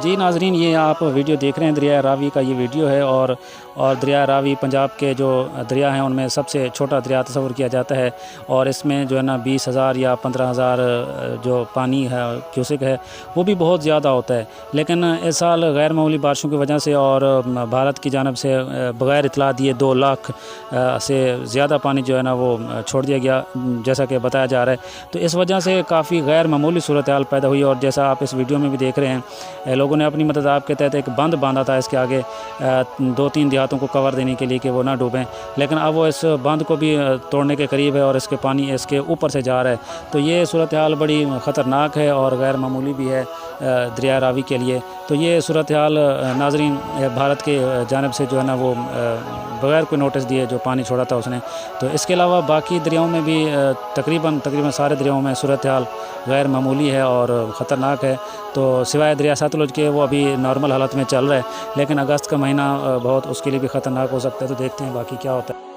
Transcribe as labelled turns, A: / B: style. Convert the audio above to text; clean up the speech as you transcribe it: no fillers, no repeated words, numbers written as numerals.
A: जी नाज़रीन, ये आप वीडियो देख रहे हैं दरिया रावी का ये वीडियो है। और दरिया रावी पंजाब के जो दरिया हैं उनमें सबसे छोटा दरिया तस्वुर किया जाता है। और इसमें जो है ना 20,000 या 15,000 जो पानी है क्यूसिक है वो भी बहुत ज़्यादा होता है। लेकिन इस साल गैर मामूली बारिशों की वजह से और भारत की जानब से बग़ैर इतला दिए 2 लाख से ज़्यादा पानी जो है ना वो छोड़ दिया गया, जैसा कि बताया जा रहा है। तो इस वजह से काफ़ी गैर मामूली सूरत हाल पैदा हुई। और जैसा आप इस वीडियो में भी देख रहे हैं, लोगों ने अपनी मदद आपके तहत एक बंद बांधा था इसके आगे 2-3 देहातों को कवर देने के लिए कि वो ना डूबें। लेकिन अब वो इस बंद को भी तोड़ने के करीब है और इसके पानी इसके ऊपर से जा रहा है। तो ये सूरत हाल बड़ी ख़तरनाक है और गैर मामूली भी है दरिया रावी के लिए। तो ये सूरत हाल नाज़रीन भारत के जानब से जो है ना वो बग़ैर कोई नोटिस दिए जो पानी छोड़ा था उसने। तो इसके अलावा बाकी दरियाओं में भी तकरीबन सारे दरियाओं में सूरत हाल गैर मामूली है और ख़तरनाक है। तो सिवाय दरिया सतलुज के वो अभी नॉर्मल हालत में चल रहा है, लेकिन अगस्त का महीना बहुत उसके लिए भी ख़तरनाक हो सकता है। तो देखते हैं बाकी क्या होता है।